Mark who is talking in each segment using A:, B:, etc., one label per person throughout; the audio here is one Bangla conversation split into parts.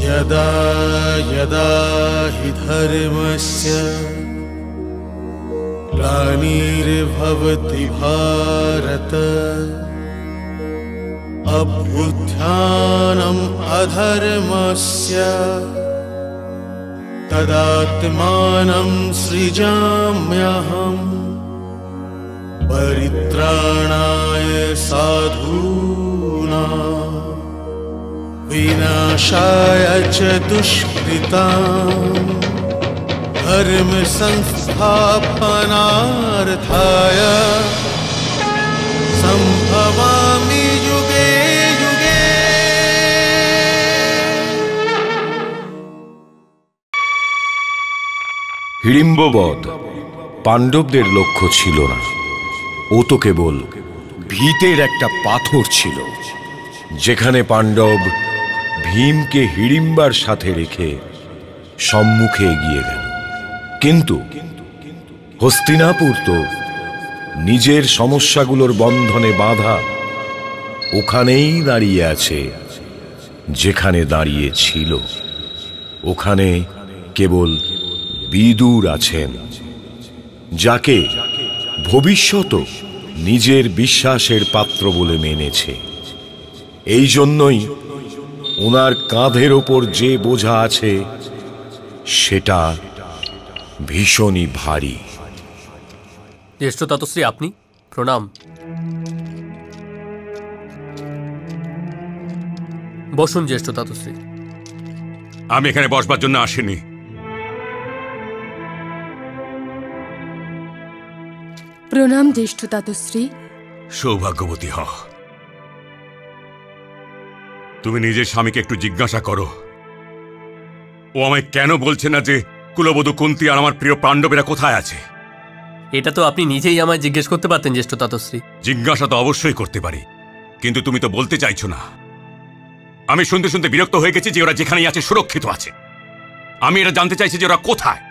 A: यदा यदा हि धर्मस्य ग्लानिर्भवति भारत अभ्युत्थानम् अधर्मस्य तदात्मानं सृजाम्यहम् परित्राणाय साधूनां विनाशाय च दुष्कृतां धर्म संस्थापनार्थाय संभवामि युगे युगे।
B: হিড়িম্ববধ পাণ্ডবদের লক্ষ্য ছিল না, ও তো কেবল ভীতের একটা পাথর ছিল, যেখানে পাণ্ডব ভীমকে হিড়িম্বার সাথে রেখে সম্মুখে এগিয়ে গেল। কিন্তু হস্তিনাপুর তো নিজের সমস্যাগুলোর বন্ধনে বাঁধা ওখানেই দাঁড়িয়ে আছে যেখানে দাঁড়িয়ে ছিল। ওখানে কেবল বিদুর আছেন, যাকে ভবিষ্যৎ নিজের বিশ্বাসের পাত্র বলে মেনেছে। এই জন্যই ওনার কাঁধের ওপর যে বোঝা আছে সেটা ভীষণই ভারী।
C: জ্যেষ্ঠ ততশ্রী, আপনি প্রণাম। বসুন জ্যেষ্ঠ ততশ্রী।
D: আমি এখানে বসবার জন্য আসিনি।
E: প্রণাম জ্যেষ্ঠ ততশ্রী।
D: সৌভাগ্যবতী হ। তুমি নিজের স্বামীকে একটু জিজ্ঞাসা করো, ও আমায় কেন বলছে না যে কুলবধূ কুন্তী আর আমার প্রিয় পাণ্ডবেরা কোথায় আছে।
C: এটা তো আপনি নিজেই আমায় জিজ্ঞেস করতে পারতেন জ্যেষ্ঠ ততশ্রী।
D: জিজ্ঞাসা তো অবশ্যই করতে পারি, কিন্তু তুমি তো বলতে চাইছো না। আমি শুনতে শুনতে বিরক্ত হয়ে গেছি যে ওরা যেখানেই আছে সুরক্ষিত আছে। আমি এটা জানতে চাইছি যে ওরা কোথায়।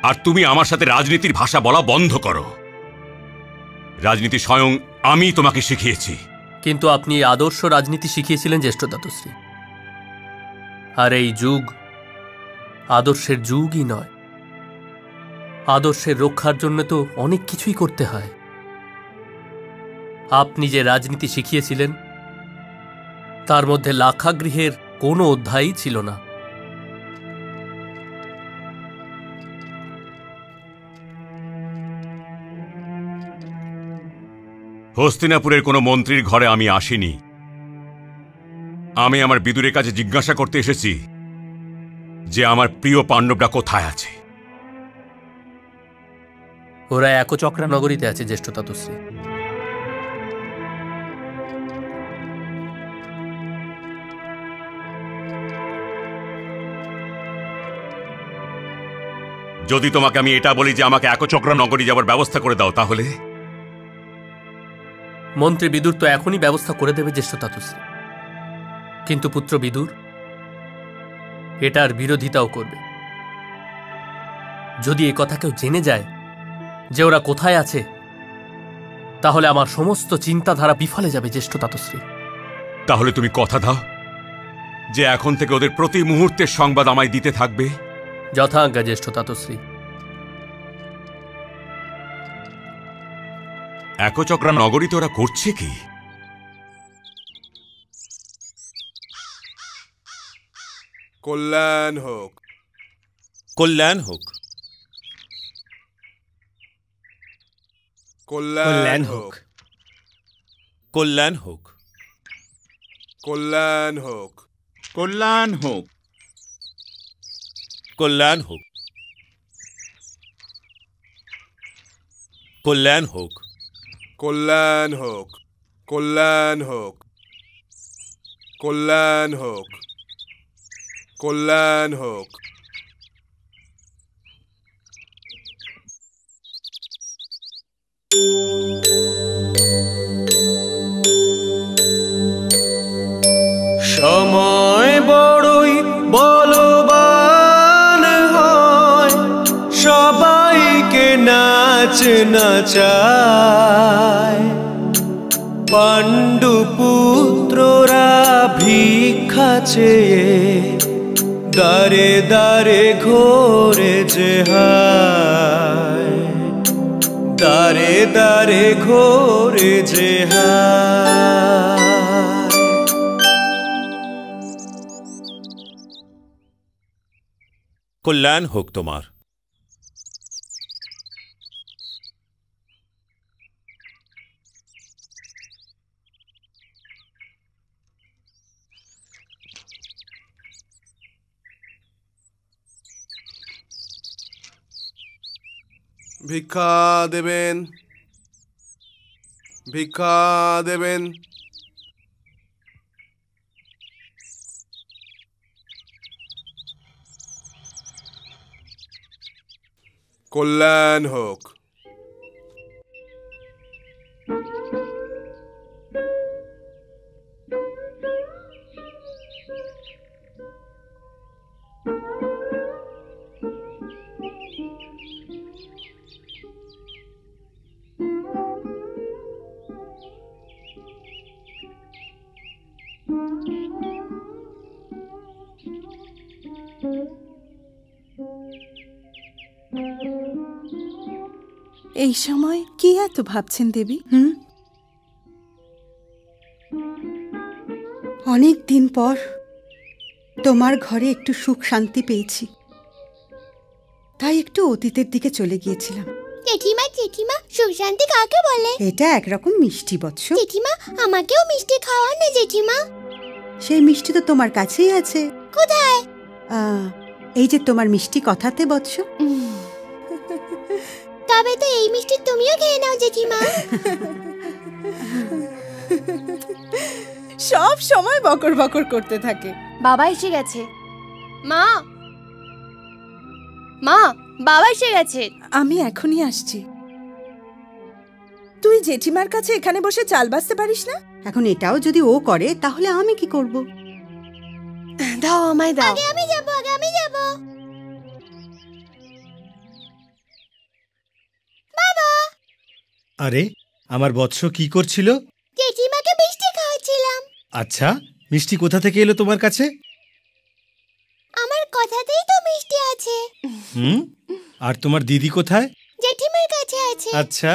D: আর তুমি আমার সাথে রাজনীতির ভাষা বলা বন্ধ করো। রাজনীতি স্বয়ং আমি তোমাকে শিখিয়েছি।
C: কিন্তু আপনি আদর্শ রাজনীতি শিখিয়েছিলেন জ্যেষ্ঠ ততশ্রী। আর এই যুগ আদর্শের যুগই নয়। আদর্শের রক্ষার জন্য তো অনেক কিছুই করতে হয়। আপনি যে রাজনীতি শিখিয়েছিলেন তার মধ্যে লাক্ষাগৃহের কোনো অধ্যায়ই ছিল না।
D: হস্তিনাপুরের কোনো মন্ত্রীর ঘরে আমি আসিনি। আমি আমার বিদুরের কাছে জিজ্ঞাসা করতে এসেছি যে আমার প্রিয় পাণ্ডবরা কোথায় আছে।
C: ওরা একচক্রা নগরীতে আছে জ্যেষ্ঠ ততশ্রী।
D: যদি তোমাকে আমি এটা বলি যে আমাকে একচক্রা নগরী যাবার ব্যবস্থা করে দাও, তাহলে?
C: মন্ত্রী বিদুর তো এখনই ব্যবস্থা করে দেবে জ্যেষ্ঠ ততশ্রী, কিন্তু পুত্র বিদুর এটার বিরোধিতাও করবে। যদি এ কথা কেউ জেনে যায় যে ওরা কোথায় আছে, তাহলে আমার সমস্ত চিন্তাধারা বিফলে যাবে জ্যেষ্ঠ ততশ্রী।
D: তাহলে তুমি কথা দাও যে এখন থেকে ওদের প্রতি মুহূর্তের সংবাদ আমায় দিতে থাকবে।
C: যথাজ্ঞা জ্যেষ্ঠ ততশ্রী।
D: একচক্রা নগরীতে ওরা করছে কি?
F: কল্যাণ হোক,
G: কল্যাণ হোক,
F: কল্যাণ হোক,
G: কল্যাণ হোক,
F: কল্যাণ হোক,
G: কল্যাণ হোক, কল্যাণ হোক, কল্যাণ হোক,
F: কল্যাণ হোক,
A: কল্যাণ হোক, কল্যাণ হোক, কল্যাণ হোক। সময় বড়ই বলবান হয়, সবাইকে নাচ নাচায়। পাণ্ডু পুত্ররা ভিক্ষা চেয়ে দারে দারে ঘোরে যে হায়, দারে দারে ঘোরে যে হায়।
G: কল্যাণ হোক তোমার।
A: ভিক্ষা দেবেন, ভিক্ষা দেবেন। কল্যাণ হোক।
F: এই সময় কি এত ভাবছেন দেবী? অনেক দিন পর তোমার ঘরে একটু সুখ শান্তি পেয়েছি, তাই একটু অতীতের দিকে চলে গিয়েছিলাম।
H: জেঠিমা জেঠিমা, সুখ শান্তি কাকে বলে?
F: এটা একরকম মিষ্টি বৎস।
H: জেঠিমা, আমাকেও মিষ্টি খাওয়ান না জেঠিমা।
F: সেই মিষ্টি তো তোমার কাছেই আছে।
H: কোথায়?
F: এই যে তোমার মিষ্টি কথাতে বৎস।
H: তবে তো এই মিষ্টি তুমিও খেয়ে নাও জেঠিমা।
F: সব সময় বকর বকর করতে থাকে।
I: বাবা এসে গেছে। মা, মা, বাবা এসে গেছে।
F: আমি এখনই আসছি। তুই জেঠিমার কাছে এখানে বসে চাল বাছতে পারিস না? এখন এটাও যদি ও করে তাহলে আমি কি করব?
I: দাও, আমায় দাও।
H: আগে আমি যাব, আগে আমি যাব। বাবা।
J: আরে, আমার বৎস কি করছিল?
H: জেঠিমাকে মিষ্টি খাওয়াচ্ছিলাম।
J: আচ্ছা, মিষ্টি কোথা থেকে এলো তোমার কাছে?
H: আমার কথাতেই তো মিষ্টি আছে।
J: আর তোমার দিদি কোথায়?
H: জেঠিমার কাছে আছে।
J: আচ্ছা।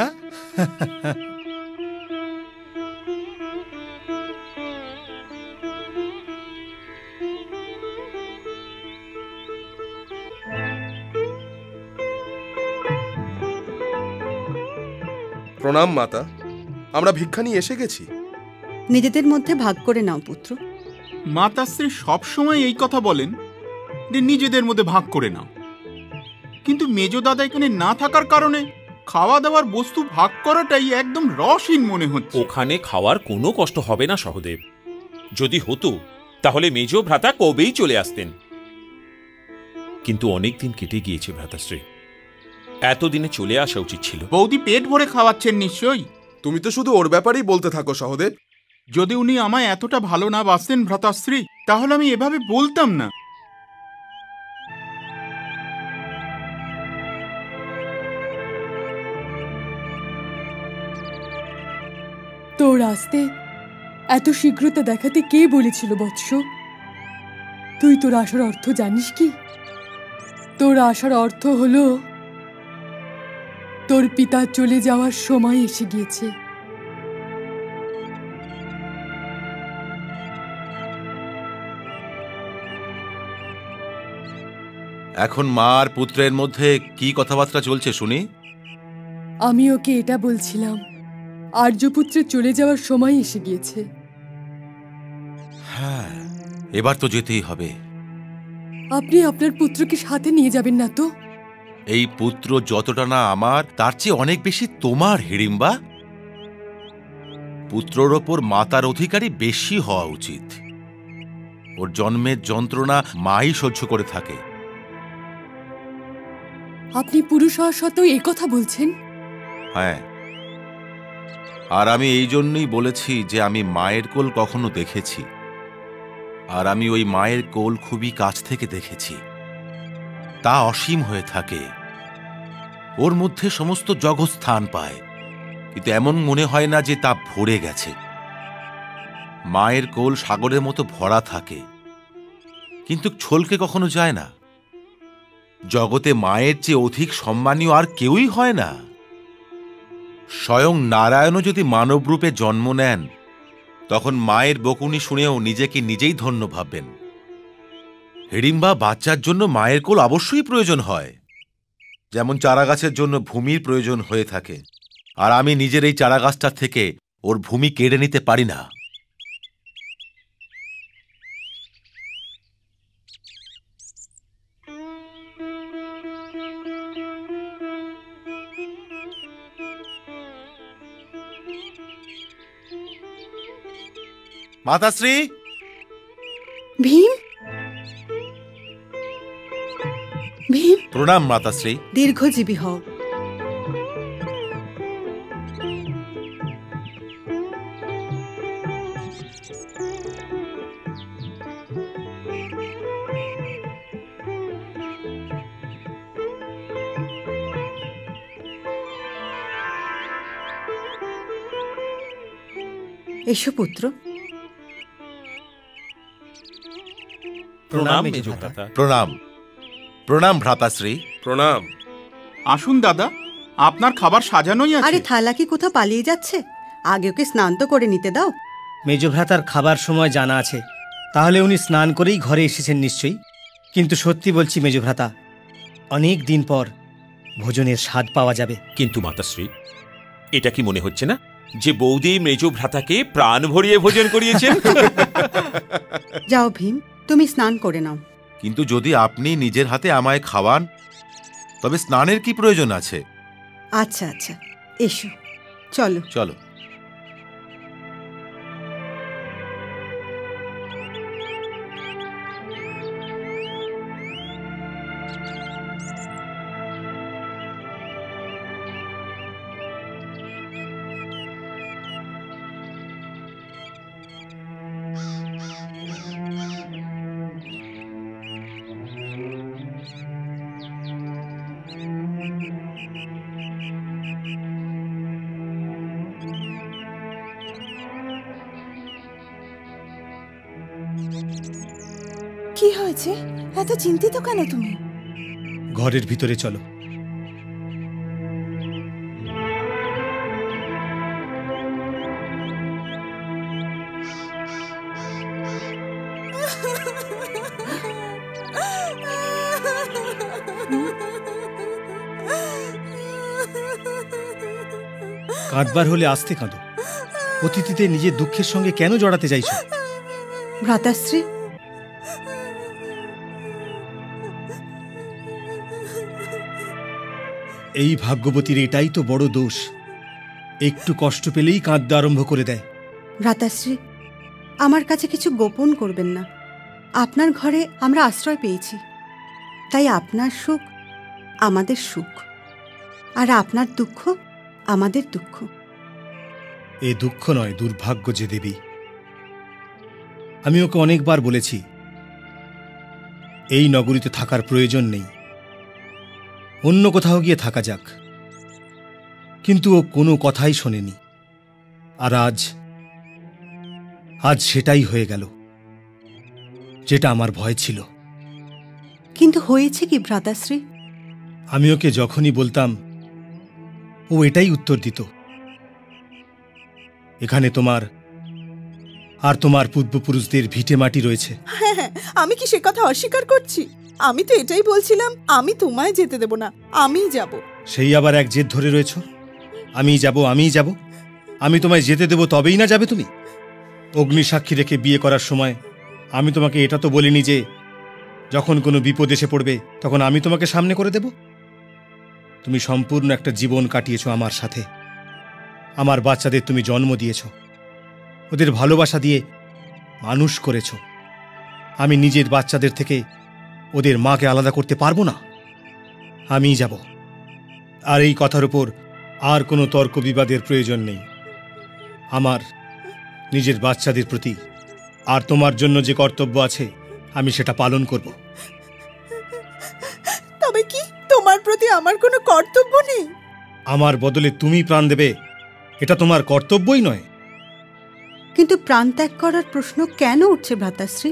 A: প্রণাম মাতা, আমরা ভিক্ষা নিয়ে এসে গেছি।
F: নিজেদের মধ্যে ভাগ করে নাও পুত্র।
K: মাতাশ্রী সবসময় এই কথা বলেন যে নিজেদের মধ্যে ভাগ করে নাও, কিন্তু মেজ দাদা এখানে না থাকার কারণে খাওয়া দাওয়ার বস্তু ভাগ করাটাই একদম রসহীন মনে হচ্ছে।
G: ওখানে খাওয়ার কোনো কষ্ট হবে না সহদেব। যদি হতো তাহলে মেজ ভ্রাতা কবেই চলে আসতেন, কিন্তু অনেক দিন কেটে গিয়েছে ভ্রাতাশ্রী, এতদিনে চলে আসা উচিত ছিল।
K: বৌদি পেট ভরে খাওয়াচ্ছেন নিশ্চয়ই।
A: তুমি তো শুধু ওর ব্যাপারেই বলতে থাকো সহদেব।
K: যদি উনি আমায় এতটা ভালো না বাসতেন ভ্রাতাশ্রী, তাহলে আমি এভাবে বলতাম না।
E: তোর আসতে এত শীঘ্রতা দেখাতে কে বলেছিল বৎস? তুই তোর আসার অর্থ জানিস কি? তোর আসার অর্থ হলো তোর পিতা চলে যাওয়ার সময় এসে গিয়েছে।
L: এখন মা আর পুত্রের মধ্যে কি কথাবার্তা চলছে শুনি?
E: আমি ওকে এটা বলছিলাম, আর্যপুত্রের চলে যাওয়ার সময় এসে গিয়েছে।
L: হ্যাঁ, এবার তো যেতেই হবে।
E: আপনি আপনার পুত্রকে সাথে নিয়ে যাবেন না তো?
L: এই পুত্র যতটা না আমার, তার চেয়ে অনেক বেশি তোমার, হিড়িম্বা। পুত্রর ওপর মাতার অধিকারই বেশি হওয়া উচিত। ওর জন্মের যন্ত্রণা মাই সহ্য করে থাকে।
E: আপনি পুরুষ হওয়া সত্ত্বেও এই কথা বলছেন?
L: হ্যাঁ, আর আমি এই জন্যই বলেছি যে আমি মায়ের কোল কখনো দেখেছি, আর আমি ওই মায়ের কোল খুবই কাছ থেকে দেখেছি। তা অসীম হয়ে থাকে, ওর মধ্যে সমস্ত জগৎ স্থান পায়, কিন্তু এমন মনে হয় না যে তা ভরে গেছে। মায়ের কোল সাগরের মতো ভরা থাকে, কিন্তু ছলকে কখনো যায় না। জগতে মায়ের চেয়ে অধিক সম্মানীয় আর কেউই হয় না। স্বয়ং নারায়ণও যদি মানবরূপে জন্ম নেন, তখন মায়ের বকুনি শুনেও নিজেকে নিজেই ধন্য ভাববেন। হিড়িম্বা বাচ্চার জন্য মায়ের কোল অবশ্যই প্রয়োজন হয়, যেমন চারাগাছের জন্য ভূমির প্রয়োজন হয়ে থাকে। আর আমি নিজের এই চারাগাছটার থেকে ওর ভূমি কেড়ে নিতে পারি না। মাতাশ্রী!
F: ভীম, ভীম,
L: প্রণাম মাতাশ্রী।
F: দীর্ঘজীবী হও। এসো পুত্র।
G: প্রণাম মেজভ্রাতা।
L: প্রণাম প্রণাম ভ্রাতাশ্রী।
A: প্রণাম।
K: আসুন দাদা, আপনার খাবার সাজানোই আছে।
F: আরে থালা কি কোথাও পালিয়ে যাচ্ছে? আগে ওকে স্নান তো করে নিতে দাও।
J: মেজভ্রাতার খাবার সময় জানা আছে, তাহলে উনি স্নান করেই ঘরে এসেছেন নিশ্চয়ই। কিন্তু সত্যি বলছি মেজভ্রাতা, অনেক দিন পর ভোজনের স্বাদ পাওয়া যাবে।
G: কিন্তু মাতাশ্রী, এটা কি মনে হচ্ছে না যে বৌদি মেজভ্রাতাকে প্রাণ ভরিয়ে ভোজন করিয়েছেন?
F: যাও ভীম, তুমি স্নান করে নাও।
L: কিন্তু যদি আপনি নিজের হাতে আমায় খাওয়ান, তবে স্নানের কি প্রয়োজন আছে?
F: আচ্ছা আচ্ছা, এসো, চলো
L: চলো।
M: কি হয়েছে? এত চিন্তিত কেন তুমি?
J: ঘরের ভিতরে চলো। কাঁদবার হলে আস্তে কাঁদো। অতীতে নিজের দুঃখের সঙ্গে কেন জড়াতে চাইছো?
F: ভ্রাতাশ্রী,
J: এই ভাগ্যবতীর এটাই তো বড় দোষ, একটু কষ্ট পেলেই কাঁদতে আরম্ভ করে দেয়।
F: ভ্রাতাশ্রী, আমার কাছে কিছু গোপন করবেন না। আপনার ঘরে আমরা আশ্রয় পেয়েছি, তাই আপনার সুখ আমাদের সুখ, আর আপনার দুঃখ আমাদের দুঃখ।
J: এ দুঃখ নয়, দুর্ভাগ্য যে দেবী। আমি ওকে অনেকবার বলেছি এই নগরীতে থাকার প্রয়োজন নেই, অন্য কোথাও গিয়ে থাকা যাক, কিন্তু ও কোনো কথাই শোনেনি। আর আজ সেটাই হয়ে গেল, যেটা আমার ভয় ছিল।
F: কিন্তু হয়েছে কি ভ্রাতাশ্রী?
J: আমি ওকে যখনই বলতাম, ও এটাই উত্তর দিত, এখানে তোমার আর তোমার পূর্বপুরুষদের ভিটে মাটি রয়েছে।
M: হ্যাঁ হ্যাঁ, আমি কি সে কথা অস্বীকার করছি? আমি তো এটাই বলছিলাম, আমি তোমায় যেতে দেব না, আমিই যাব।
J: সেই আবার এক জেদ ধরে রয়েছ, আমিই যাব আমিই যাব। আমি তোমায় যেতে দেব তবেই না যাবে তুমি? অগ্নিসাক্ষী রেখে বিয়ে করার সময় আমি তোমাকে এটা তো বলিনি যে যখন কোনো বিপদ এসে পড়বে তখন আমি তোমাকে সামনে করে দেব? তুমি সম্পূর্ণ একটা জীবন কাটিয়েছ আমার সাথে, আমার বাচ্চাদের তুমি জন্ম দিয়েছ, ওদের ভালোবাসা দিয়ে মানুষ করেছ। আমি নিজের বাচ্চাদের থেকে ওদের মাকে আলাদা করতে পারবো না। আমিই যাব। আর এই কথার উপর আর কোনো তর্ক বিবাদের প্রয়োজন নেই। আমার নিজের বাচ্চাদের প্রতি আর তোমার জন্য যে কর্তব্য আছে আমি সেটা পালন করব।
M: তবে কি তোমার প্রতি আমার কোনো কর্তব্য নেই?
J: আমার বদলে তুমি প্রাণ দেবে এটা তোমার কর্তব্যই নয়?
F: কিন্তু প্রাণ ত্যাগ করার প্রশ্ন কেন উঠছে ভ্রাতাশ্রী?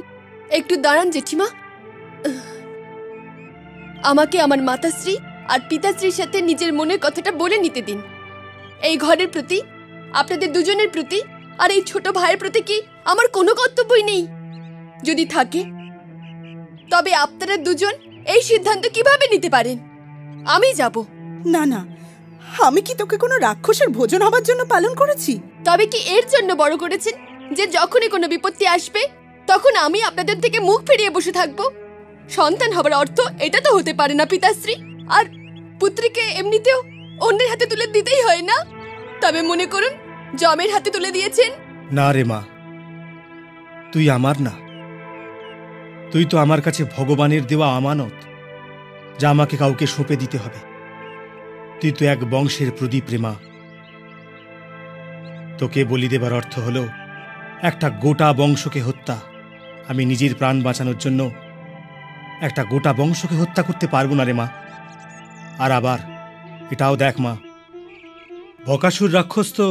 I: একটু দাঁড়ান জেঠিমা। আমাকে আমার মাতাশ্রী আর পিতাশ্রীর সাথে নিজের মনের কথাটা বলে নিতে দিন। এই ঘরের প্রতি, আপনাদের দুজনের প্রতি আর এই ছোট ভাইয়ের প্রতি কি আমার কোনো কর্তব্যই নেই? যদি থাকে তবে আপনারা দুজন এই সিদ্ধান্ত কিভাবে নিতে পারেন? আমি যাব।
M: না না, আমি কি তোকে কোনো রাক্ষসের ভোজন হবার জন্য পালন করেছি?
I: তবে কি এর জন্য বড় করেছেন যে যখনই কোনো বিপত্তি আসবে তখন আমি আপনাদের থেকে মুখ ফিরিয়ে বসে থাকবো? সন্তান হবার অর্থ এটা তো হতে পারে না পিতাশ্রী। আর পুত্রীকে এমনিতেও অন্যের হাতে তুলে দিতেই হয় না? তবে মনে করুন জমের হাতে তুলে দিয়েছেন।
J: না রে মা, তুই আমার না, তুই তো আমার কাছে ভগবানের দেওয়া আমানত, যা আমাকে কাউকে সঁপে দিতে হবে। তুই তো এক বংশের প্রদীপ রে মা। তোকে বলি দেবার অর্থ হলো একটা গোটা বংশকে হত্যা। আমি নিজের প্রাণ বাঁচানোর জন্য একটা গোটা বংশকে হত্যা করতে পারবো না রে মা। আর আবার এটাও দেখ মা, বকাসুর রাক্ষস তো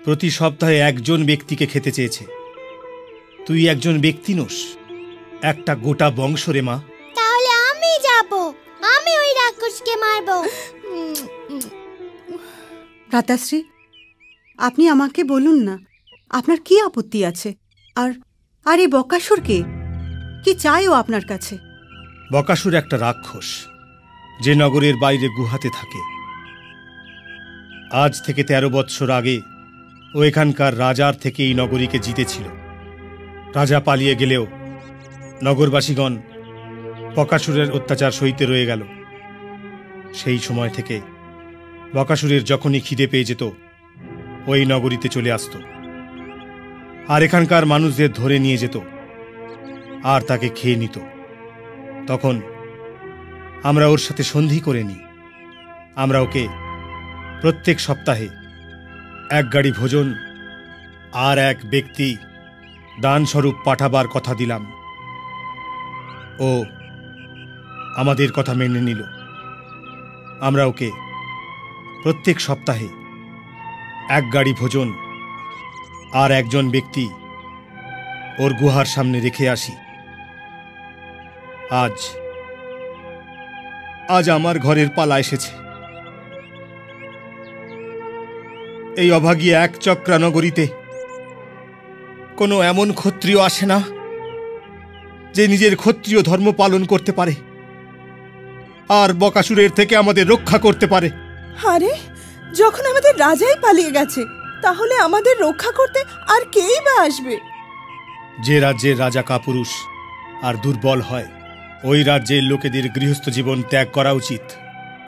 J: প্রতি সপ্তাহে একজন ব্যক্তিকে খেতে চেয়েছে। তুই একজন ব্যক্তি নোস, একটা গোটা বংশ রে মা।
H: তাহলে আমি যাব, আমি ওই রাক্ষসকে মারবো।
F: ভ্রাতাশ্রী, আপনি আমাকে বলুন না, আপনার কি আপত্তি আছে? আর এই বকাসুর কে? কি চাই ও আপনার কাছে?
J: বকাসুর একটা রাক্ষস যে নগরের বাইরে গুহাতে থাকে। আজ থেকে 13 বৎসর আগে ও এখানকার রাজার থেকে এই নগরীকে জিতেছিল। রাজা পালিয়ে গেলেও নগরবাসীগণ বকাসুরের অত্যাচার সইতে রয়ে গেল। সেই সময় থেকে বকাসুরের যখনই খিদে পেয়ে যেত ওই নগরীতে চলে আসত, আর এখানকার মানুষদের ধরে নিয়ে যেত আর তাকে খেয়ে নিত। তখন আমরা ওর সাথে সন্ধি করে নিই। আমরা ওকে প্রত্যেক সপ্তাহে এক গাড়ি ভোজন আর এক ব্যক্তি দানস্বরূপ পাঠাবার কথা দিলাম। ও আমাদের কথা মেনে নিল। আমরা ওকে প্রত্যেক সপ্তাহে এক গাড়ি ভোজন আর একজন ব্যক্তি ওর গুহার সামনে রেখে আসি। আজ আমার ঘরের পালা এসেছে। এই অভাগী এক চক্রা নগরীতে কোনো এমন ক্ষত্রিয় আসে না যে নিজের ক্ষত্রিয় ধর্ম পালন করতে পারে আর বকাসুরের থেকে আমাদের রক্ষা করতে পারে।
M: আরে, যখন আমাদের রাজাই পালিয়ে গেছে তাহলে আমাদের রক্ষা করতে আর কেই বা আসবে?
J: যে রাজ্যের রাজা কাপুরুষ আর দুর্বল হয় ওই রাজ্যের লোকেদের গৃহস্থ জীবন ত্যাগ করা উচিত।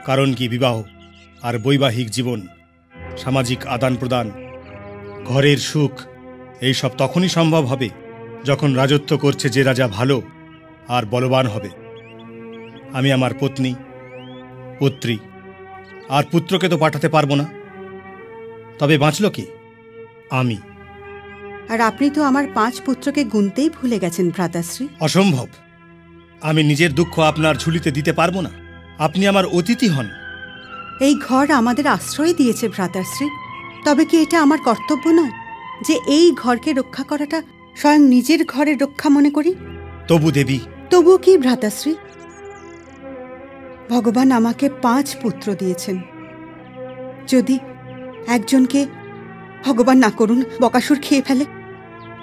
J: কারণ কি, বিবাহ আর বৈবাহিক জীবন, সামাজিক আদান প্রদান, ঘরের সুখ এইসব তখনই সম্ভব হবে যখন রাজত্ব করছে যে রাজা ভালো আর বলবান হবে। আমি আমার পত্নী, পুত্রী আর পুত্রকে তো পাঠাতে পারবো না, তবে বাঁচল কি? আমি।
F: আর আপনি তো আমার 5 পুত্রকে গুনতেই ভুলে গেছেন ভ্রাতাশ্রী।
J: অসম্ভব। আমি নিজের দুঃখ আপনার ঝুলিতে দিতে পারবো না। আপনি আমার অতিথি হন।
F: এই ঘর আমাদের আশ্রয় দিয়েছে ভ্রাতাশ্রী, তবে কি এটা আমার কর্তব্য নয় যে এই ঘরকে রক্ষা করাটা স্বয়ং নিজের ঘরের রক্ষা মনে করি?
J: তবু দেবী।
F: তবু কি ভ্রাতাশ্রী? ভগবান আমাকে 5 পুত্র দিয়েছেন। যদি একজনকে, ভগবান না করুন, বকাসুর খেয়ে ফেলে,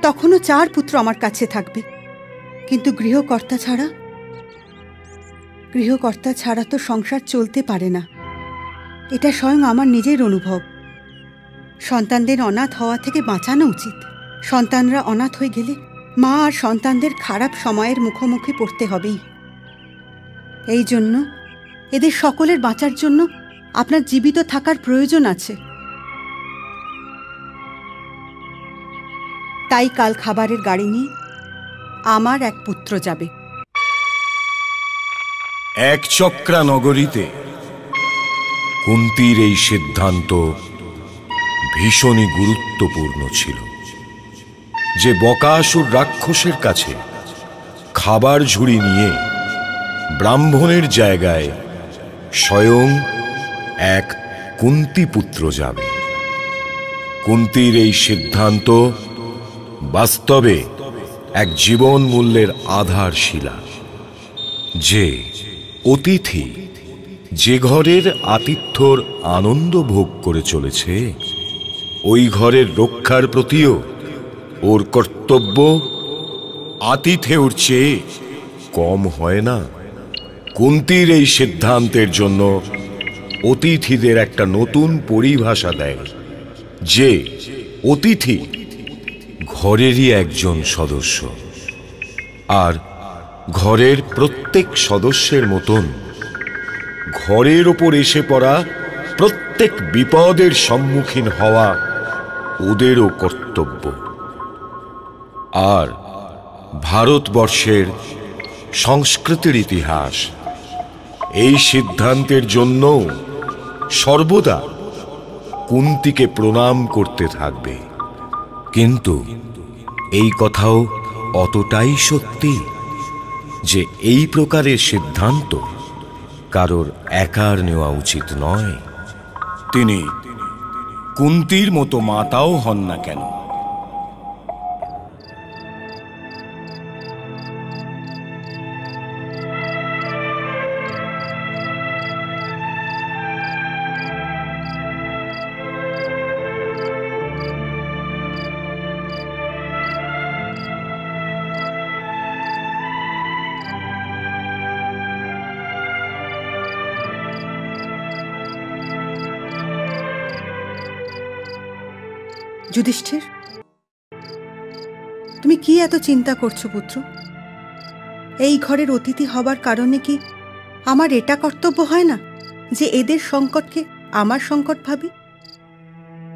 F: তখনও 4 পুত্র আমার কাছে থাকবে। কিন্তু গৃহকর্তা ছাড়া তো সংসার চলতে পারে না। এটা স্বয়ং আমার নিজের অনুভব। সন্তানদের অনাথ হওয়া থেকে বাঁচানো উচিত। সন্তানরা অনাথ হয়ে গেলে মা আর সন্তানদের খারাপ সময়ের মুখোমুখি পড়তে হবেই। এই জন্য এদের সকলের বাঁচার জন্য আপনার জীবিত থাকার প্রয়োজন আছে। তাই কাল খাবারের গাড়ি নিয়ে আমার এক পুত্র যাবে।
B: এক চক্রা নগরীতে কুন্তির এই সিদ্ধান্ত ভীষণই গুরুত্বপূর্ণ ছিল যে বকাসুর রাক্ষসের কাছে খাবার ঝুড়ি নিয়ে ব্রাহ্মণের জায়গায় স্বয়ং এক কুন্তি পুত্র যাবে। কুন্তির এই সিদ্ধান্ত বাস্তবে এক জীবন মূল্যের আধারশিলা, যে অতিথি যে ঘরের আতিথ্যর আনন্দ ভোগ করে চলেছে ওই ঘরের রক্ষার প্রতিও ওর কর্তব্য আতিথেয়র চেয়ে কম হয় না। কুন্তির এই সিদ্ধান্তের জন্য অতিথিদের একটা নতুন পরিভাষা দেয় যে অতিথি ঘরেরই একজন সদস্য, আর ঘরের প্রত্যেক সদস্যের মতন ঘরের ওপর এসে পড়া প্রত্যেক বিপদের সম্মুখীন হওয়া ওদেরও কর্তব্য। আর ভারতবর্ষের সংস্কৃতির ইতিহাস এই সিদ্ধান্তের জন্য সর্বদা কুন্তিকে প্রণাম করতে থাকবে। কিন্তু এই কথাও অতটাই সত্যি যে এই প্রকারের সিদ্ধান্ত কারোর একার নেওয়া উচিত নয়, তিনি কুন্তির মতো মাতাও হন না কেন।
F: যুধিষ্ঠির, তুমি কি এত চিন্তা করছো পুত্র? এই ঘরের অতিথি হবার কারণে কি আমার এটা কর্তব্য হয় না যে এদের সংকটকে আমার সংকট ভাবি?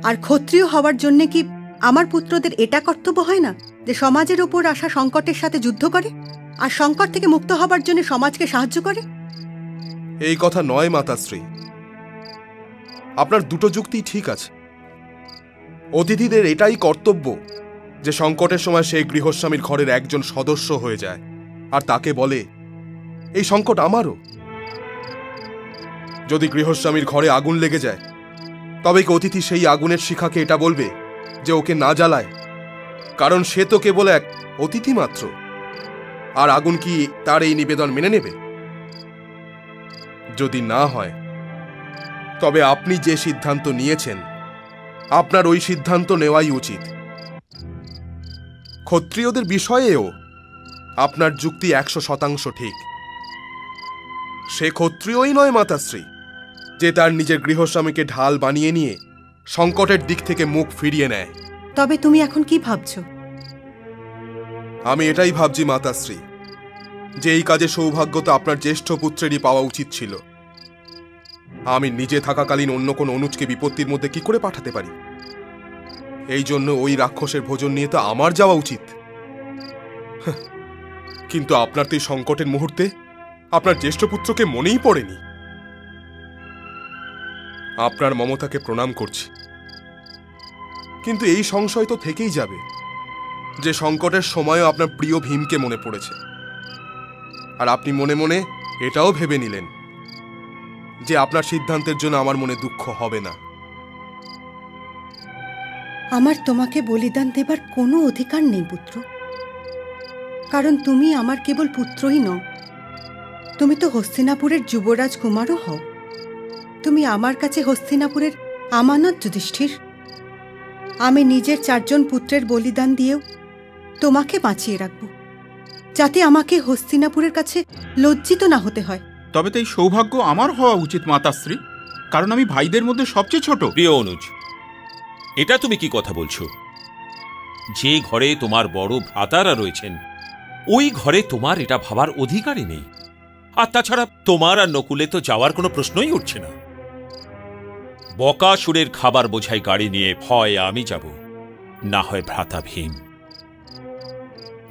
F: আর ক্ষত্রিয় হওয়ার জন্য কি আমার পুত্রদের এটা কর্তব্য হয় না যে সমাজের ওপর আসা সংকটের সাথে যুদ্ধ করে আর সংকট থেকে মুক্ত হবার জন্য সমাজকে সাহায্য করে?
A: এই কথা নয় মাতাশ্রী, আপনার দুটো যুক্তি ঠিক আছে। অতিথিদের এটাই কর্তব্য যে সংকটের সময় সেই গৃহস্বামীর ঘরের একজন সদস্য হয়ে যায় আর তাকে বলে এই সংকট আমারও। যদি গৃহস্বামীর ঘরে আগুন লেগে যায় তবে কি অতিথি সেই আগুনের শিখাকে এটা বলবে যে ওকে না জ্বালায়? কারণ সে তো কেবল এক অতিথি মাত্র। আর আগুন কি তার এই নিবেদন মেনে নেবে? যদি না হয় তবে আপনি যে সিদ্ধান্ত নিয়েছেন আপনার ওই সিদ্ধান্ত নেওয়াই উচিত। ক্ষত্রিয়দের বিষয়েও আপনার যুক্তি 100% ঠিক। সে ক্ষত্রিয়ই নয় মাতাশ্রী যে তার নিজের গৃহস্বামীকে ঢাল বানিয়ে নিয়ে সংকটের দিক থেকে মুখ ফিরিয়ে নেয়।
F: তবে তুমি এখন কি ভাবছো?
A: আমি এটাই ভাবছি মাতাশ্রী যে এই কাজে সৌভাগ্য তো আপনার জ্যেষ্ঠ পুত্রেরই পাওয়া উচিত ছিল। আমি নিজে থাকাকালীন অন্য কোন অনুজকে বিপত্তির মধ্যে কি করে পাঠাতে পারি? এই জন্য ওই রাক্ষসের ভোজন নিয়ে তো আমার যাওয়া উচিত। কিন্তু আপনার তো এই সংকটের মুহূর্তে আপনার জ্যেষ্ঠ পুত্রকে মনেই পড়েনি। আপনার মমতাকে প্রণাম করছি, কিন্তু এই সংশয় তো থেকেই যাবে যে সংকটের সময়ও আপনার প্রিয় ভীমকে মনে পড়েছে। আর আপনি মনে মনে এটাও ভেবে নিলেন যে আপনার সিদ্ধান্তের জন্য আমার মনে দুঃখ হবে না।
F: আমার তোমাকে বলিদান দেবার কোনো অধিকার নেই পুত্র, কারণ তুমি আমার কেবল পুত্রই নও, তুমি তো হস্তিনাপুরের যুবরাজ কুমারও হও। তুমি আমার কাছে হস্তিনাপুরের আমানত যুধিষ্ঠির। আমি নিজের 4 জন পুত্রের বলিদান দিয়েও তোমাকে বাঁচিয়ে রাখব, যাতে আমাকে হস্তিনাপুরের কাছে লজ্জিত না হতে হয়।
K: তবে তো এই সৌভাগ্য আমার হওয়া উচিত মাতাশ্রী, কারণ আমি ভাইদের মধ্যে সবচেয়ে ছোট।
G: প্রিয় অনুজ, এটা তুমি কি কথা বলছো? যে ঘরে তোমার বড় ভ্রাতারা রয়েছেন ওই ঘরে তোমার এটা ভাবার অধিকারই নেই। আর তাছাড়া তোমার আর নকুলে তো যাওয়ার কোনো প্রশ্নই উঠছে না। বকাসুরের খাবার বোঝাই গাড়ি নিয়ে হয় আমি যাব, না হয় ভ্রাতা ভীম।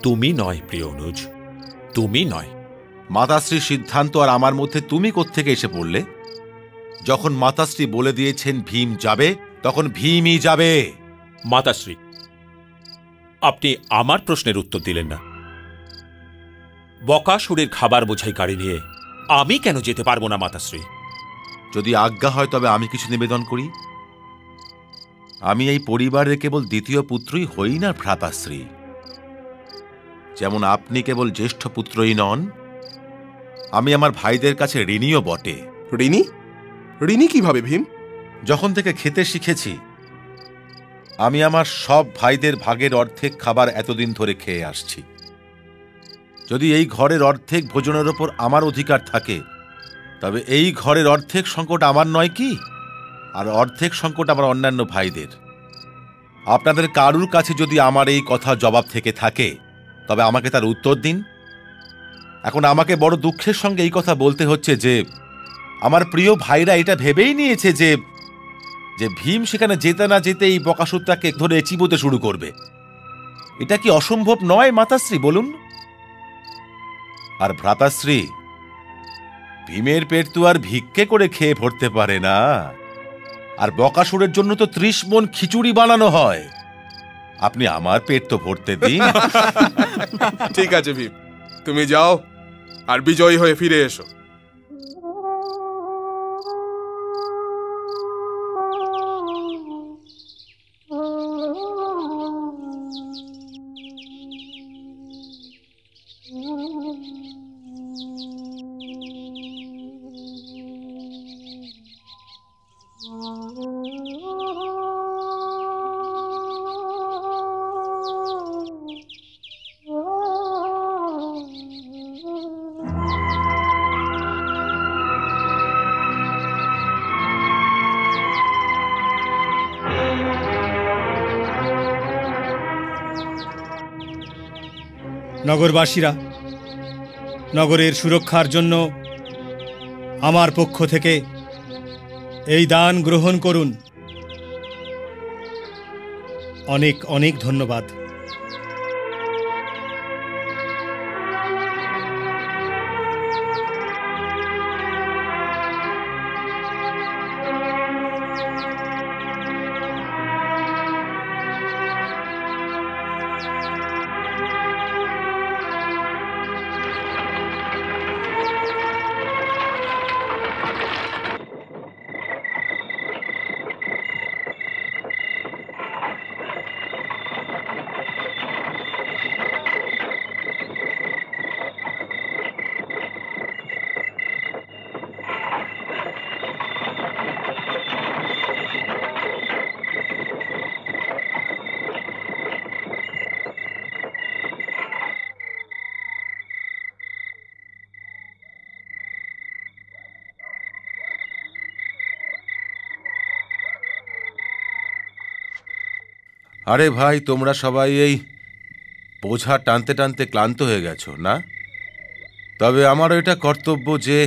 G: তুমি নয় প্রিয় অনুজ, তুমি নয়।
L: মাতাশ্রীর সিদ্ধান্ত আর আমার মধ্যে তুমি কোত্থেকে এসে পড়লে? যখন মাতাশ্রী বলে দিয়েছেন ভীম যাবে, তখন ভীমই যাবে।
G: মাতাশ্রী, আপনি আমার প্রশ্নের উত্তর দিলেন না। বকাসুরের খাবার বোঝাই গাড়ি নিয়ে আমি কেন যেতে পারবো না মাতাশ্রী?
L: যদি আজ্ঞা হয় তবে আমি কিছু নিবেদন করি। আমি এই পরিবারের কেবল দ্বিতীয় পুত্রই হই না ভ্রাতাশ্রী। যেমন আপনি কেবল জ্যেষ্ঠ পুত্রই নন, আমি আমার ভাইদের কাছে ঋণীও বটে।
A: ঋণী? ঋণী কিভাবে ভীম?
L: যখন থেকে খেতে শিখেছি, আমি আমার সব ভাইদের ভাগের অর্ধেক খাবার এতদিন ধরে খেয়ে আসছি। যদি এই ঘরের অর্ধেক ভোজনের ওপর আমার অধিকার থাকে, তবে এই ঘরের অর্ধেক সংকট আমার নয় কি? আর অর্ধেক সংকট আমার অন্যান্য ভাইদের। আপনাদের কারুর কাছে যদি আমার এই কথা জবাব থেকে থাকে, তবে আমাকে তার উত্তর দিন। এখন আমাকে বড় দুঃখের সঙ্গে এই কথা বলতে হচ্ছে যে আমার প্রিয় ভাইরা এটা ভেবেই নিয়েছে যে ভীম সেখানে যেতে না যেতে এই বকাসুরটাকে ধরে চিবোতে শুরু করবে। এটা কি অসম্ভব নয় মাতাশ্রী, বলুন? আর ভ্রাতাশ্রী, ভীমের পেট তো আর ভিক্ষে করে খেয়ে ভরতে পারে না। আর বকাসুরের জন্য তো 30 মণ খিচুড়ি বানানো হয়। আপনি আমার পেট তো ভরতে দিন।
A: ঠিক আছে ভীম, তুমি যাও আর বিজয়ী হয়ে ফিরে এসো।
J: নগরবাসীরা, নগরের সুরক্ষার জন্য আমার পক্ষ থেকে এই দান গ্রহণ করুন। অনেক অনেক ধন্যবাদ।
L: আরে ভাই, তোমরা সবাই এই বোঝা টানতে টানতে ক্লান্ত হয়ে গেছো না? তবে আমারও এটা কর্তব্য যে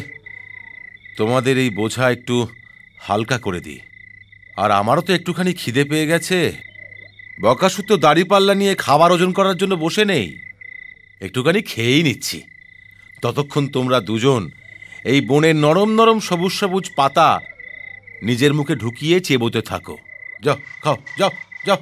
L: তোমাদের এই বোঝা একটু হালকা করে দিই। আর আমারও তো একটুখানি খিদে পেয়ে গেছে। বকাসুর তো দাড়িপাল্লা নিয়ে খাবার ওজন করার জন্য বসে নেই, একটুখানি খেয়েই নিচ্ছি। ততক্ষণ তোমরা দুজন এই বনের নরম নরম সবুজ সবুজ পাতা নিজের মুখে ঢুকিয়ে চেবোতে থাকো। যাও, খাও, যাও যাও।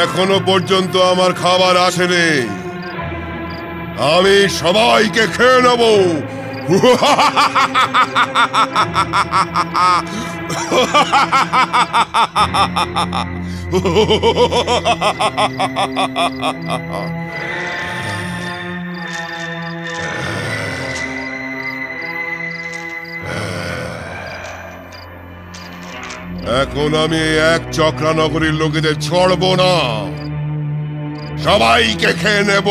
N: এখনো পর্যন্ত আমার খাবার আসেনি। আমি সবাইকে খেয়ে নেব। এখন আমি এক চক্রা নগরীর লোকেদের ছড়ব না, সবাইকে খেয়ে নেব।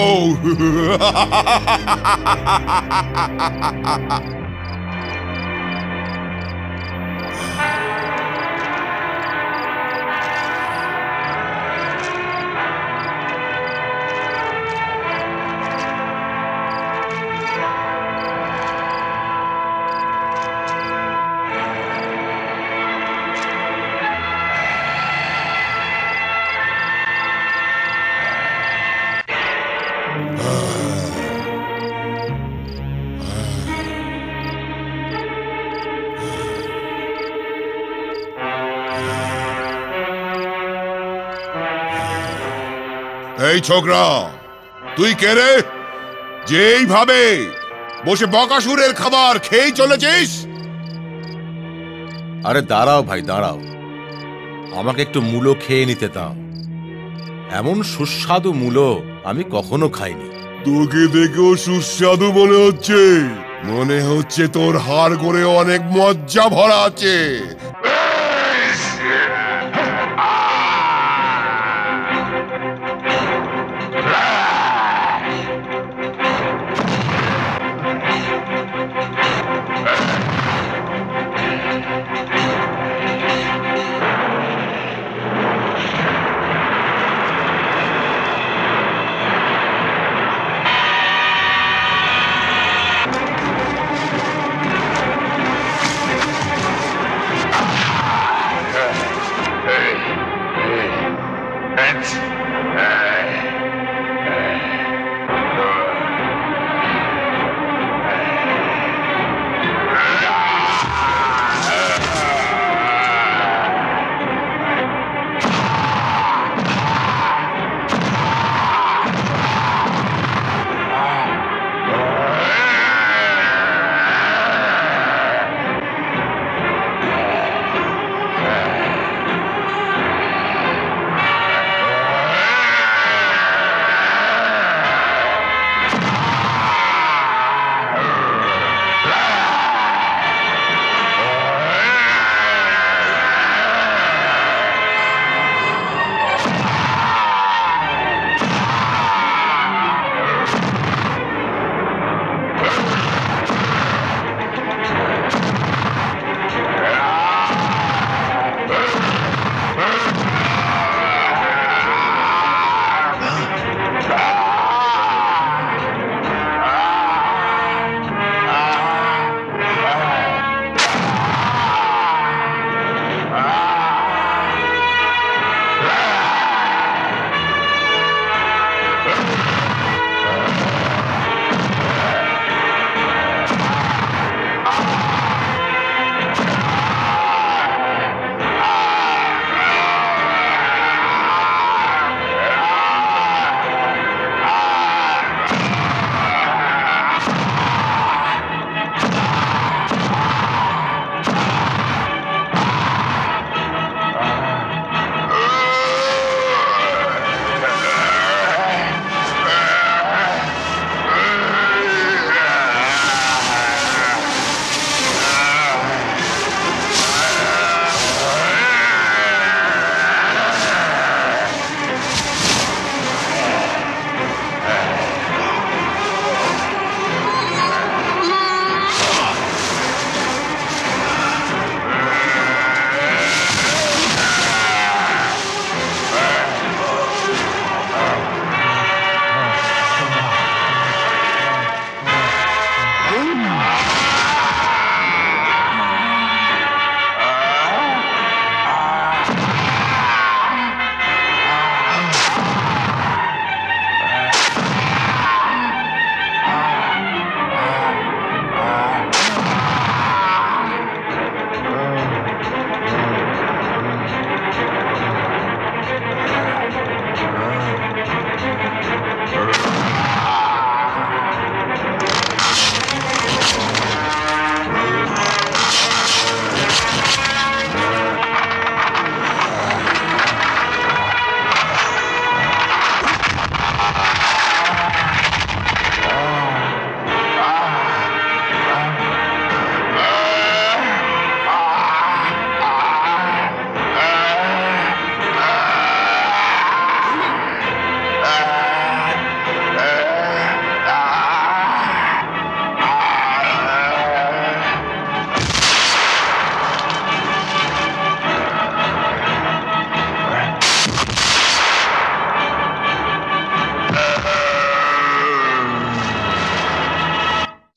N: এই ছোকরা, তুই কে রে, যে এইভাবে বসে বকাসুরের খাবার খেয়েই চলেছিস?
L: আরে দাঁড়াও ভাই, দাঁড়াও, আমাকে একটু মূলো খেয়ে নিতে দাও। এমন সুস্বাদু মূলো আমি কখনো খাইনি।
N: তোকে দেখেও সুস্বাদু মনে হচ্ছে। মনে হচ্ছে তোর হাড় করে অনেক মজ্জা ভরা আছে।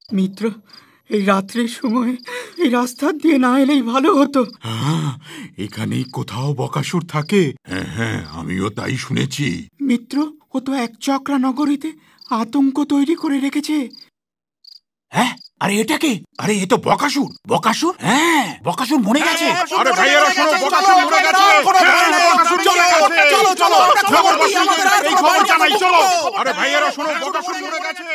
K: মিত্র, এই রাত্রের সময় এই রাস্তা দিয়ে না এলেই ভালো হতো। এখানেই কোথাও বকাসুর থাকে।
O: হ্যাঁ, আমিও তাই শুনেছি।
K: মিত্র, ও তো এক চক্রা নগরীতে আতঙ্ক তৈরি করে রেখেছে।
O: হ্যাঁ, আরে এটা কে? আরে এ তো বকাসুর। বকাসুর? হ্যাঁ, বকাসুর মরে গেছে।
K: আরে ভাইয়েরা শোনো, বকাসুর মরে গেছে। বকাসুর মরে গেছে। চলো চলো, এই খবর জানাই, চলো। আরে ভাইয়েরা শোনো, বকাসুর মরে গেছে।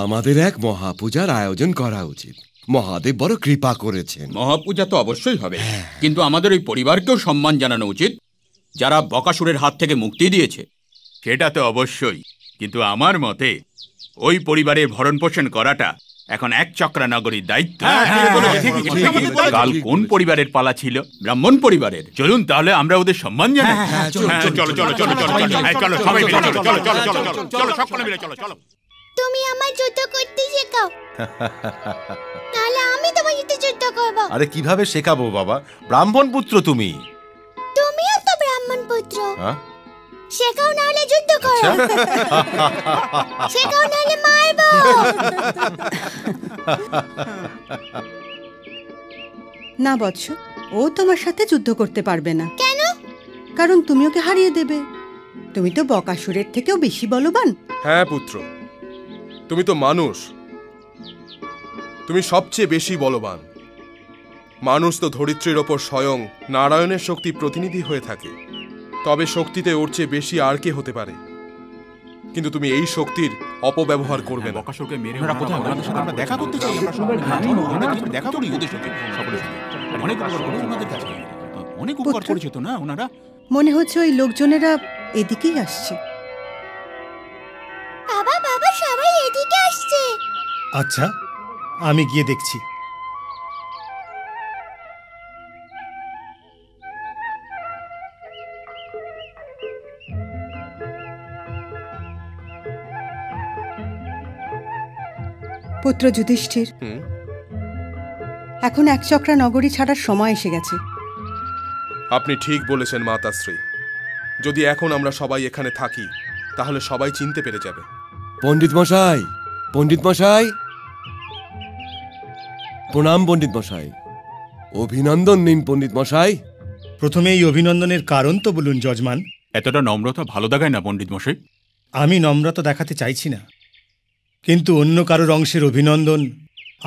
P: আমাদের এক মহাপূজার আয়োজন করা উচিত। মহাদেব বড় কৃপা করেছেন।
Q: মহাপূজা তো অবশ্যই হবে, কিন্তু আমাদের ওই পরিবারকেও সম্মান জানানো উচিত যারা বকাসুরের হাত থেকে মুক্তি দিয়েছে।
K: সেটা তো অবশ্যই, কিন্তু আমার মতে ওই পরিবারের ভরণ পোষণ করাটা এখন এক চক্রা নগরীর দায়িত্ব। কাল কোন পরিবারের পালা ছিল? ব্রাহ্মণ পরিবারের। চলুন তাহলে আমরা ওদের সম্মান জানাই। চলো চলো চলো চলো চলো, সবাই মিলে চলো চলো চলো চলো চলো, সকলে মিলে চলো চলো।
H: তুমি আমার যুদ্ধ করতে শেখাও, তাহলে আমি তোমার সাথে যুদ্ধ করব।
L: আরে কিভাবে শেখাবো বাবা? ব্রাহ্মণ পুত্র তুমি।
H: তুমিও তো ব্রাহ্মণ পুত্র।
L: হ্যাঁ,
H: শেখাও, নাহলে যুদ্ধ করো। শেখাও, নাহলে মারবো।
F: না বৎস, ও তোমার সাথে যুদ্ধ করতে পারবে না।
H: কেন?
F: কারণ তুমি ওকে হারিয়ে দেবে। তুমি তো বকাসুরের থেকেও বেশি বলবান।
A: হ্যাঁ পুত্র, তুমি তো মানুষ, তুমি সবচেয়ে বেশি বলবান। মানুষ তো ধরিত্রীর ওপর স্বয়ং নারায়ণের শক্তি প্রতিনিধি হয়ে থাকে, তবে শক্তিতে ওর চেয়ে বেশি আর কে হতে পারে? কিন্তু তুমি এই শক্তির অপব্যবহার করবে না।
K: বকাসুরকে মেরে ওরা কোথায়? ওনাদের সাথে আমরা দেখা করতে চাই। আমরা সবাই দেখা করি ওদের সাথে, সকলের সাথে। অনেক ওনাদের কাছে অনেক উপকার করেছে তো না ওনারা।
F: মনে হচ্ছে ওই লোকজনেরা এদিকেই আসছে।
H: বাবা বাবা, সবাই এদিকে আসছে।
J: আচ্ছা, আমি গিয়ে দেখছি।
F: পুত্র যুধিষ্ঠির, এখন এক চক্রা নগরী ছাড়ার সময় এসে গেছে।
A: আপনি ঠিক বলেছেন মাতাশ্রী। যদি এখন আমরা সবাই এখানে থাকি তাহলে সবাই চিনতে পেরে যাবে।
P: পণ্ডিত মশাই, পণ্ডিত মশাই, প্রণাম পণ্ডিত মশাই। অভিনন্দন নিন পণ্ডিত মশাই।
J: প্রথমে এই অভিনন্দনের কারণ তো বলুন যজমান।
K: এতটা নম্রতা ভালো দেখায় না পণ্ডিত মশাই।
J: আমি নম্রতা দেখাতে চাইছি না, কিন্তু অন্য কারোর অংশের অভিনন্দন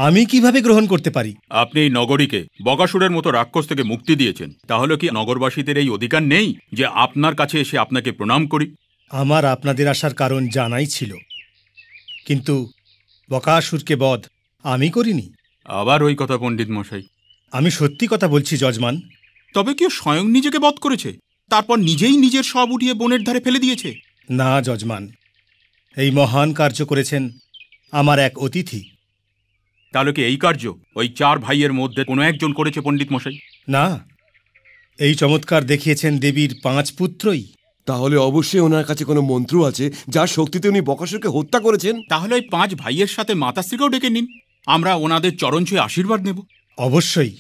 J: আমি কিভাবে গ্রহণ করতে পারি?
K: আপনি এই নগরীকে বকাসুরের মতো রাক্ষস থেকে মুক্তি দিয়েছেন, তাহলে কি নগরবাসীদের এই অধিকার নেই যে আপনার কাছে এসে আপনাকে প্রণাম করি?
J: আমার আপনাদের আসার কারণ জানাই ছিল, কিন্তু বকাসুরকে বধ আমি করিনি।
K: আবার ওই কথা পণ্ডিত মশাই।
J: আমি সত্যি কথা বলছি যজমান।
K: তবে কেউ স্বয়ং নিজেকে বধ করেছে, তারপর নিজেই নিজের সব উঠিয়ে বনের ধারে ফেলে দিয়েছে।
J: না যজমান, এই মহান কার্য করেছেন আমার এক অতিথি।
K: তাহলে কি এই কার্য ওই 4 ভাইয়ের মধ্যে কোনো একজন করেছে পণ্ডিত মশাই?
J: না, এই চমৎকার দেখিয়েছেন দেবীর 5 পুত্রই।
P: তাহলে অবশ্যই ওনার কাছে কোনো মন্ত্র আছে যার শক্তিতে উনি বকাসুরকে হত্যা করেছেন।
K: তাহলে ওই 5 ভাইয়ের সাথে মাতাশ্রীকেও ডেকে নিন, আমরা ওনাদের চরণ ছুঁয়ে আশীর্বাদ নেব।
J: অবশ্যই।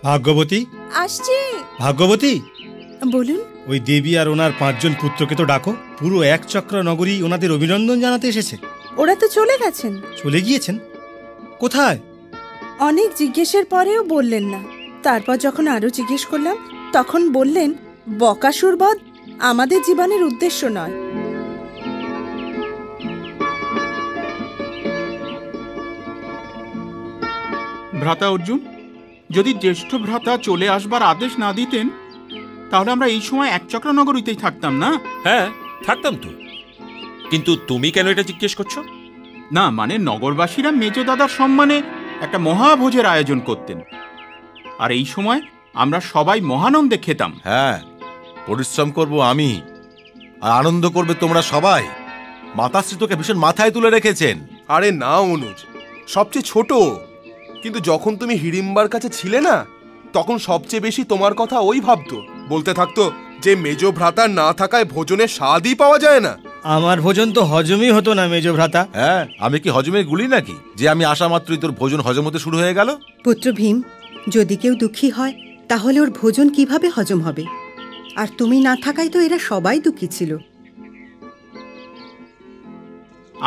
J: ভাগ্যবতী
M: আসছি।
J: ভাগ্যবতী,
M: বলুন।
J: ওই দেবী আর ওনার 5 জন পুত্রকে তো ডাকো। পুরো এক চক্র নগরী ওনাদের অভিনন্দন জানাতে এসেছে।
M: ওরা তো চলে গেছেন।
J: চলে গিয়েছেন? কোথায়?
M: অনেক জিজ্ঞেসের পরেও বললেন না। তারপর যখন আরো জিজ্ঞেস করলাম তখন বললেন বকাসুর বধ আমাদের জীবনের উদ্দেশ্য নয়।
K: ভ্রাতা অর্জুন, যদি জ্যেষ্ঠ ভ্রাতা চলে আসবার আদেশ না দিতেন তাহলে আমরা এই সময় এক চক্র নগরীতেই থাকতাম না?
G: হ্যাঁ, থাকতাম তো। কিন্তু তুমি কেন এটা জিজ্ঞেস করছো?
K: না, মানে নগরবাসীরা মেজ দাদার সম্মানে একটা মহাভোজের আয়োজন করতেন, আর এই সময় আমরা সবাই মহানন্দে খেতাম।
L: হ্যাঁ, পরিশ্রম করব আমি, আর আনন্দ করবে তোমরা সবাই। মাতাশ্রী তোকে ভীষণ মাথায় তুলে রেখেছেন।
A: আরে না অনুজ, সবচেয়ে ছোট, কিন্তু যখন তুমি হিড়িম্বার কাছে ছিলে না তখন সবচেয়ে বেশি তোমার কথা ওই ভাবতো। বলতে থাকতো যে মেজ ভ্রাতার না থাকায় ভোজনের স্বাদই পাওয়া যায় না।
J: আমার ভোজন তো হজমই হতো না মেজ ভ্রাতা।
L: হ্যাঁ, আমি কি হজমের গুলি নাকি যে আমি আসা মাত্রই তোর ভোজন হজম হতে শুরু হয়ে গেল?
F: পুত্র ভীম, যদি কেউ দুঃখী হয় তাহলে ওর ভোজন কিভাবে হজম হবে? আর তুমি না থাকায় তো এরা সবাই দুঃখী ছিল।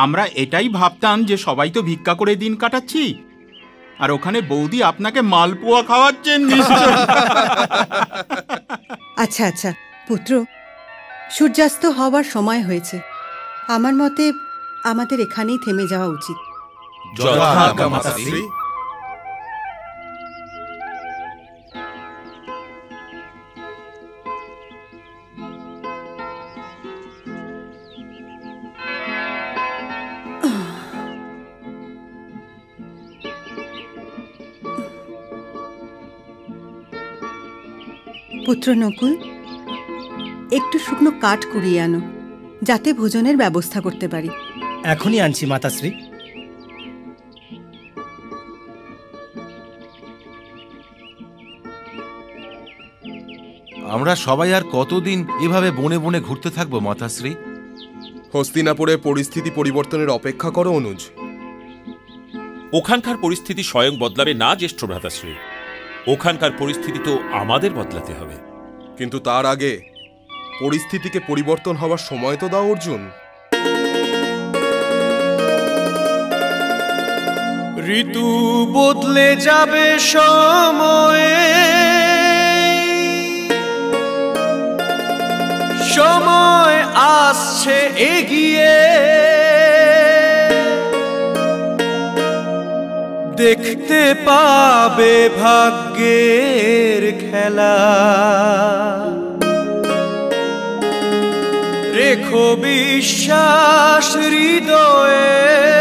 K: আমরা এটাই ভাবতাম যে সবাই তো ভিক্ষা করে দিন কাটাচ্ছি, আর ওখানে বৌদি আপনাকে মালপোয়া খাওয়াচ্ছেন নিশ্চয়।
F: আচ্ছা আচ্ছা পুত্র, সূর্যাস্ত হওয়ার সময় হয়েছে। আমার মতে আমাদের এখানেই থেমে যাওয়া উচিত।
L: যথাজ্ঞা মাতাশ্রী।
F: পুত্র নকুল, একটু শুকনো কাঠ কুড়িয়ে আনো, যাতে ভোজনের ব্যবস্থা করতে পারি।
J: এখনই আনছি মাতাশ্রী।
L: আমরা সবাই আর কতদিন এভাবে বনে বনে ঘুরতে থাকবো মাতাশ্রী?
A: হস্তিনাপুরে পরিস্থিতি পরিবর্তনের অপেক্ষা করো অনুজ।
G: ওখানকার পরিস্থিতি স্বয়ং বদলাবে না জ্যেষ্ঠ ভ্রাতাশ্রী, ওখানকার পরিস্থিতি তো আমাদের বদলাতে হবে।
A: কিন্তু তার আগে পরিস্থিতিকে পরিবর্তন হওয়ার সময় তো দাও অর্জুন।
R: ঋতু বদলে যাবে সময়ে, সময় আসছে এগিয়ে, দেখতে পাবে ভাগ্যের খেলা। রেখো বিশ্বাস হৃদয়ে,